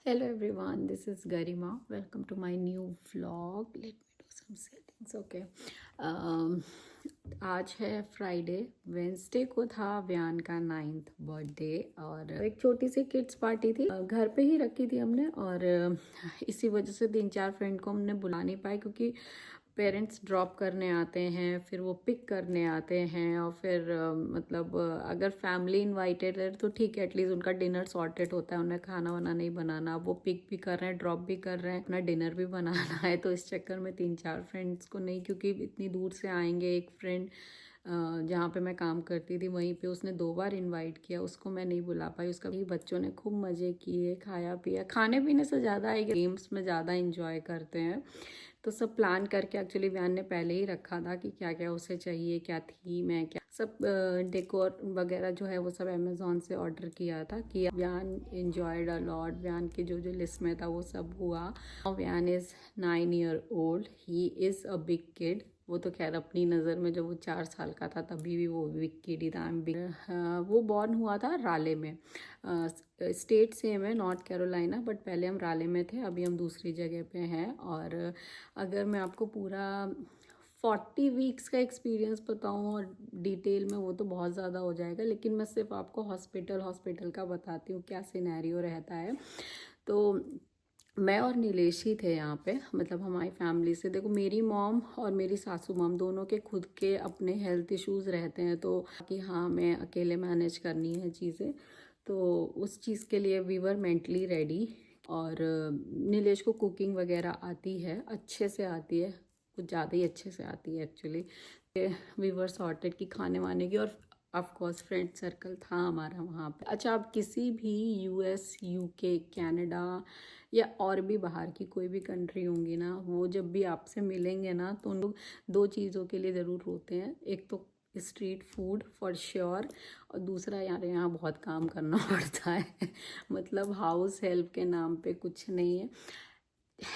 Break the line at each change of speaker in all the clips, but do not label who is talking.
Hello everyone, this is Garima. Welcome to my new vlog. Let me do some settings. Okay. Um, आज है Friday. Wednesday को था व्यान का 9th birthday और एक छोटी सी किड्स पार्टी थी, घर पे ही रखी थी हमने। और इसी वजह से 3-4 फ्रेंड को हमने बुला नहीं पाए, क्योंकि पेरेंट्स ड्रॉप करने आते हैं, फिर वो पिक करने आते हैं, और फिर अगर फैमिली इनवाइटेड है तो ठीक है, एटलीस्ट उनका डिनर सॉर्टेड होता है, उन्हें खाना वाना नहीं बनाना। वो पिक भी कर रहे हैं, ड्रॉप भी कर रहे हैं, अपना डिनर भी बनाना है। तो इस चक्कर में 3-4 फ्रेंड्स को नहीं, क्योंकि इतनी दूर से आएंगे। एक फ्रेंड जहाँ पे मैं काम करती थी वहीं पे उसने 2 बार इनवाइट किया, उसको मैं नहीं बुला पाई। उसका भी बच्चों ने खूब मज़े किए, खाया पिया। खाने पीने से ज़्यादा गेम्स में ज़्यादा इंजॉय करते हैं। तो सब प्लान करके एक्चुअली व्यान ने पहले ही रखा था कि क्या क्या उसे चाहिए, क्या थीम है, क्या सब डेकोर वगैरह जो है वो सब अमेज़ॉन से ऑर्डर किया था। कि व्यान इंजॉयड अ लॉट। व्यान की जो जो लिस्ट में था वो सब हुआ। व्यान is 9 year old. He is a big kid. वो तो खैर अपनी नज़र में जब वो 4 साल का था तभी भी वो बिग किड ही था। वो बॉर्न हुआ था राले में। स्टेट सेम है, नॉर्थ कैरोलिना, बट पहले हम राले में थे, अभी हम दूसरी जगह पे हैं। और अगर मैं आपको पूरा 40 वीक्स का एक्सपीरियंस बताऊँ और डिटेल में, वो तो बहुत ज़्यादा हो जाएगा, लेकिन मैं सिर्फ आपको हॉस्पिटल का बताती हूँ क्या सिनेरियो रहता है। तो मैं और नीलेश ही थे यहाँ पे, मतलब हमारी फैमिली से। देखो, मेरी मॉम और मेरी सासू मॉम दोनों के खुद के अपने हेल्थ इश्यूज़ रहते हैं, तो कि हाँ मैं अकेले मैनेज करनी है चीज़ें, तो उस चीज़ के लिए वी वर मेंटली रेडी। और नीलेश को कुकिंग वगैरह आती है, अच्छे से आती है, कुछ ज़्यादा ही अच्छे से आती है एक्चुअली। वी वर सॉर्टेड की खाने वाने की, और ऑफ कोर्स फ्रेंड सर्कल था हमारा वहाँ पे। अच्छा, आप किसी भी यूएस, यूके, कनाडा या और भी बाहर की कोई भी कंट्री होंगी ना, वो जब भी आपसे मिलेंगे ना तो उन लोग 2 चीज़ों के लिए ज़रूर होते हैं। एक तो स्ट्रीट फूड फॉर श्योर, और दूसरा यार यहाँ बहुत काम करना पड़ता है। मतलब हाउस हेल्प के नाम पे कुछ नहीं है,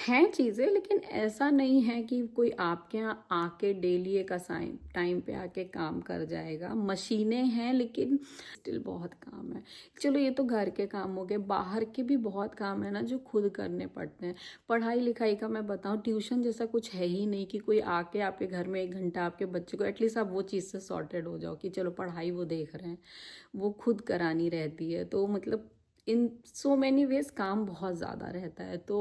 हैं चीज़ें, लेकिन ऐसा नहीं है कि कोई आपके यहाँ आके डेली एक असाइन टाइम पे आके काम कर जाएगा। मशीनें हैं लेकिन स्टिल बहुत काम है। चलो ये तो घर के काम हो गए, बाहर के भी बहुत काम है ना जो खुद करने पड़ते हैं। पढ़ाई लिखाई का मैं बताऊँ, ट्यूशन जैसा कुछ है ही नहीं कि कोई आके आपके घर में 1 घंटा आपके बच्चे को, एटलीस्ट आप वो चीज़ से सॉर्टेड हो जाओ कि चलो पढ़ाई वो देख रहे हैं, वो खुद करानी रहती है। तो मतलब इन सो मैनी वेज काम बहुत ज़्यादा रहता है। तो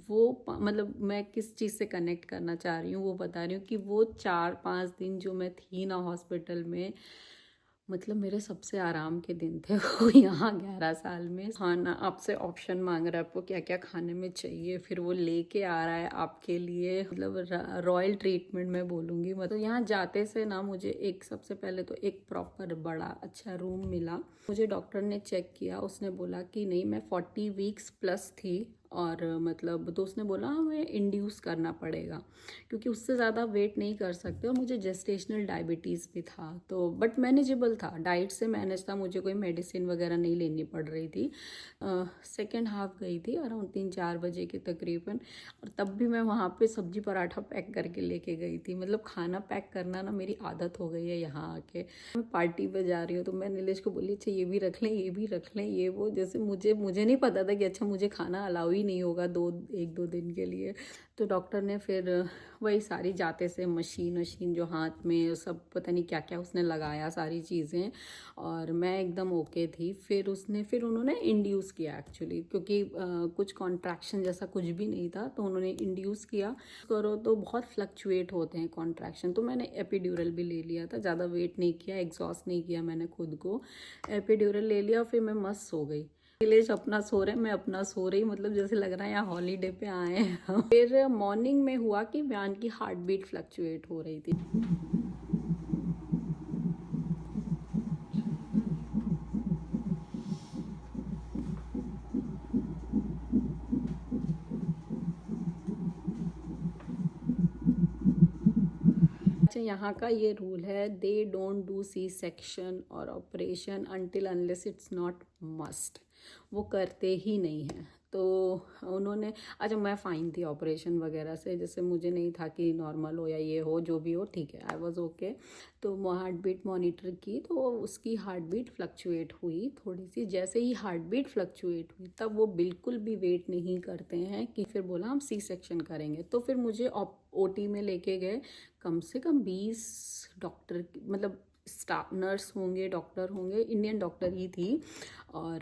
वो मतलब मैं किस चीज़ से कनेक्ट करना चाह रही हूँ वो बता रही हूँ कि वो 4-5 दिन जो मैं थी ना हॉस्पिटल में, मतलब मेरे सबसे आराम के दिन थे वो। यहाँ 11 साल में खाना आपसे ऑप्शन मांग रहा है, आपको क्या क्या खाने में चाहिए, फिर वो लेके आ रहा है आपके लिए, मतलब रॉयल ट्रीटमेंट मैं बोलूँगी। मतलब यहाँ जाते से ना मुझे एक सबसे पहले तो एक प्रॉपर बड़ा अच्छा रूम मिला। मुझे डॉक्टर ने चेक किया, उसने बोला कि नहीं, मैं 40 वीक्स प्लस थी, और मतलब तो उसने बोला हमें इंड्यूस करना पड़ेगा, क्योंकि उससे ज़्यादा वेट नहीं कर सकते, और मुझे जेस्टेशनल डायबिटीज़ भी था। तो बट मैनेजेबल था, डाइट से मैनेज था, मुझे कोई मेडिसिन वगैरह नहीं लेनी पड़ रही थी। सेकेंड हाफ गई थी अराउंड 3-4 बजे के तकरीबन, और तब भी मैं वहाँ पे सब्जी पराठा पैक करके लेके गई थी। मतलब खाना पैक करना ना मेरी आदत हो गई है यहाँ आके। मैं पार्टी पे जा रही हूँ तो मैं नीलेश को बोली अच्छा ये भी रख लें, ये भी रख लें, ये वो। जैसे मुझे नहीं पता था कि अच्छा मुझे खाना अलाउ ही नहीं होगा 1-2 दिन के लिए। तो डॉक्टर ने फिर वही सारी जाते से मशीन जो हाथ में सब पता नहीं क्या क्या उसने लगाया सारी चीज़ें, और मैं एकदम ओके थी। फिर उन्होंने इंड्यूस किया एक्चुअली, क्योंकि कुछ कॉन्ट्रैक्शन जैसा कुछ भी नहीं था, तो उन्होंने इंड्यूस किया। करो तो बहुत फ्लक्चुएट होते हैं कॉन्ट्रैक्शन, तो मैंने एपिड्यूरल भी ले लिया था, ज़्यादा वेट नहीं किया, एग्जॉस्ट नहीं किया मैंने खुद को। एपिड्यूरल ले लिया, फिर मैं मस्त सो गई। नीलेश अपना सो रहे, मैं अपना सो रही, मतलब जैसे लग रहा है यहाँ हॉलीडे पे आए हैं। फिर मॉर्निंग में हुआ कि व्यान की हार्ट बीट फ्लक्चुएट हो रही थी। अच्छा, यहाँ का ये रूल है, they don't do C section और operation until unless it's not must. वो करते ही नहीं हैं। तो उन्होंने, अच्छा मैं फ़ाइन थी ऑपरेशन वगैरह से, जैसे मुझे नहीं था कि नॉर्मल हो या ये हो, जो भी हो ठीक है, आई वॉज ओके। तो हार्ट बीट मॉनिटर की तो उसकी हार्ट बीट फ्लक्चुएट हुई थोड़ी सी। जैसे ही हार्ट बीट फ्लक्चुएट हुई तब वो बिल्कुल भी वेट नहीं करते हैं कि फिर बोला हम सी सेक्शन करेंगे। तो फिर मुझे ओटी में लेके गए। कम से कम 20 डॉक्टर, मतलब स्टाफ, नर्स होंगे, डॉक्टर होंगे, इंडियन डॉक्टर ही थी। और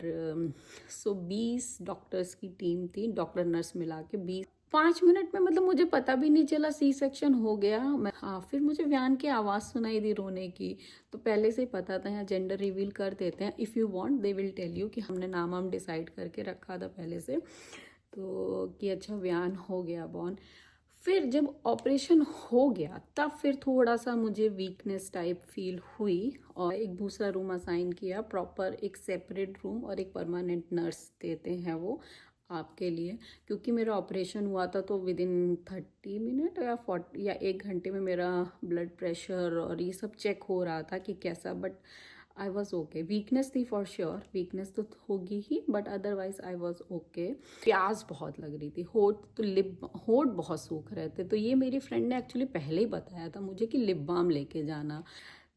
20 डॉक्टर्स की टीम थी, डॉक्टर नर्स मिला के 5 मिनट में, मतलब मुझे पता भी नहीं चला सी सेक्शन हो गया। हाँ, फिर मुझे व्यान की आवाज़ सुनाई दी रोने की। तो पहले से ही पता था यहाँ जेंडर रिवील कर देते हैं, if you want they will tell you, कि हमने नाम हम डिसाइड करके रखा था पहले से। तो कि अच्छा व्यान हो गया बॉर्न। फिर जब ऑपरेशन हो गया तब फिर थोड़ा सा मुझे वीकनेस टाइप फील हुई, और एक दूसरा रूम असाइन किया, प्रॉपर एक सेपरेट रूम, और एक परमानेंट नर्स देते हैं वो आपके लिए। क्योंकि मेरा ऑपरेशन हुआ था तो विद इन 30 मिनट या 40 या 1 घंटे में मेरा ब्लड प्रेशर और ये सब चेक हो रहा था कि कैसा, but I was okay. Weakness थी फॉर श्योर, वीकनेस तो होगी ही, but otherwise I was okay. प्यास बहुत लग रही थी, होठ बहुत सूख रहे थे। तो ये मेरी फ्रेंड ने एक्चुअली पहले ही बताया था मुझे कि लिप बाम लेके जाना।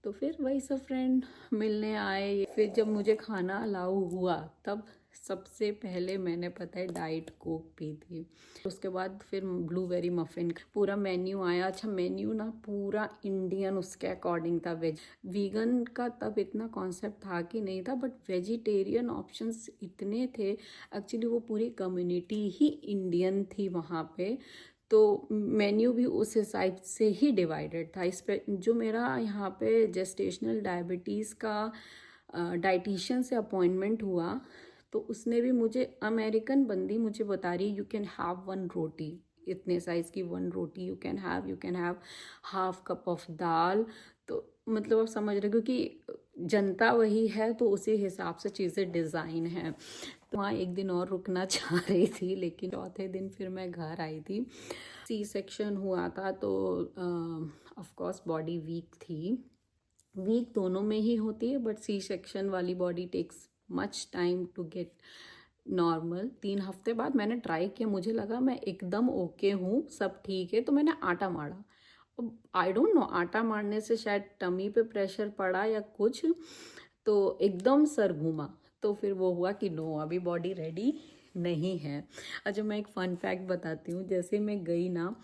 तो फिर वही सब फ्रेंड मिलने आए। फिर जब मुझे खाना अलाउ हुआ तब सबसे पहले मैंने, पता है, डाइट कोक पी थी। उसके बाद फिर ब्लूबेरी मफ़िन, पूरा मेन्यू आया। अच्छा मेन्यू ना पूरा इंडियन उसके अकॉर्डिंग था। वीगन का तब इतना कॉन्सेप्ट था कि नहीं था, बट वेजिटेरियन ऑप्शंस इतने थे। एक्चुअली वो पूरी कम्युनिटी ही इंडियन थी वहाँ पे। तो मेन्यू भी उस हिसाब से ही डिवाइडेड था। इस पे जो मेरा यहाँ पे जेस्टेशनल डायबिटीज़ का डाइटिशियन से अपॉइंटमेंट हुआ, तो उसने भी मुझे, अमेरिकन बंदी मुझे बता रही, यू कैन हैव 1 रोटी, इतने साइज़ की 1 रोटी you can have half cup of dal. तो मतलब आप समझ रहे, क्योंकि जनता वही है तो उसी हिसाब से चीज़ें डिज़ाइन हैं। तो वहाँ एक दिन और रुकना चाह रही थी, लेकिन चौथे दिन फिर मैं घर आई थी। सी सेक्शन हुआ था तो ऑफ कोर्स बॉडी वीक थी। वीक दोनों में ही होती है, बट सी सेक्शन वाली body takes much time to get normal. 3 हफ्ते बाद मैंने ट्राई किया, मुझे लगा मैं एकदम ओके हूँ, सब ठीक है, तो मैंने आटा मारा। अब आई डोंट नो, आटा मारने से शायद टमी पे प्रेशर पड़ा या कुछ, तो एकदम सर घूमा। तो फिर वो हुआ कि नो, अभी बॉडी रेडी नहीं है। अच्छा मैं एक फ़न फैक्ट बताती हूँ। जैसे मैं गई ना,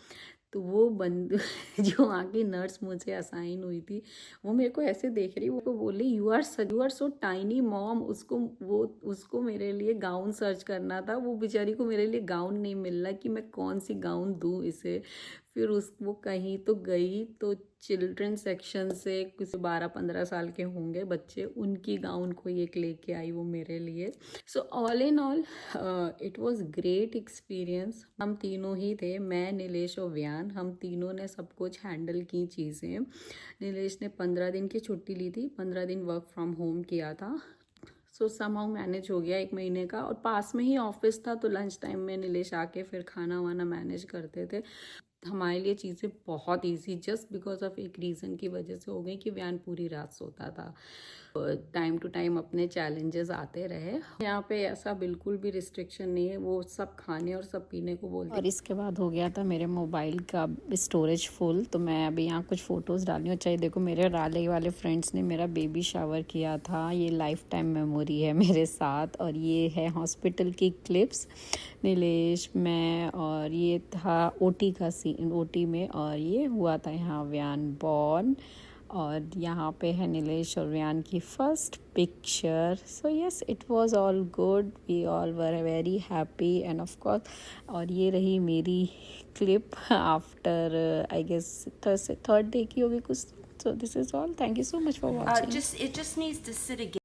तो वो बंद जो आगे नर्स मुझे असाइन हुई थी, वो मेरे को ऐसे देख रही, वो बोली you are so tiny mom. उसको मेरे लिए गाउन सर्च करना था, वो बेचारी को मेरे लिए गाउन नहीं मिल रहा कि मैं कौन सी गाउन दूँ इसे। फिर वो कहीं तो गई, तो चिल्ड्रन सेक्शन से कुछ 12-15 साल के होंगे बच्चे, उनकी गाउन कोई एक लेके आई वो मेरे लिए। So all in all it was great experience. हम तीनों ही थे, मैं, नीलेश और व्यान, हम तीनों ने सब कुछ हैंडल की चीज़ें। नीलेश ने 15 दिन की छुट्टी ली थी, 15 दिन वर्क फ्रॉम होम किया था। सो समहाउ मैनेज हो गया 1 महीने का, और पास में ही ऑफिस था, तो लंच टाइम में नीलेश आके फिर खाना वाना मैनेज करते थे। हमारे लिए चीज़ें बहुत इजी जस्ट बिकॉज ऑफ एक रीज़न की वजह से हो गई कि व्यान पूरी रात सोता था। टाइम टू टाइम अपने चैलेंजेस आते रहे। यहाँ पे ऐसा बिल्कुल भी रिस्ट्रिक्शन नहीं है, वो सब खाने और सब पीने को बोलते। और इसके बाद हो गया था मेरे मोबाइल का स्टोरेज फुल, तो मैं अभी यहाँ कुछ फ़ोटोज़ डाली हूँ। चाहिए देखो, मेरे राले वाले फ्रेंड्स ने मेरा बेबी शावर किया था, ये लाइफ टाइम मेमोरी है मेरे साथ। और ये है हॉस्पिटल की क्लिप्स, नीलेश, मैं, और ये था ओटी का सीन, ओटी में, और ये हुआ था यहाँ व्यान बॉर्न। और यहाँ पे है नीलेश और व्यान की first picture. So yes, it was all good, we all were very happy and of course. और ये रही मेरी clip after I guess third day की होगी कुछ। So this is all, thank you so much for watching.
It just needs to sit again.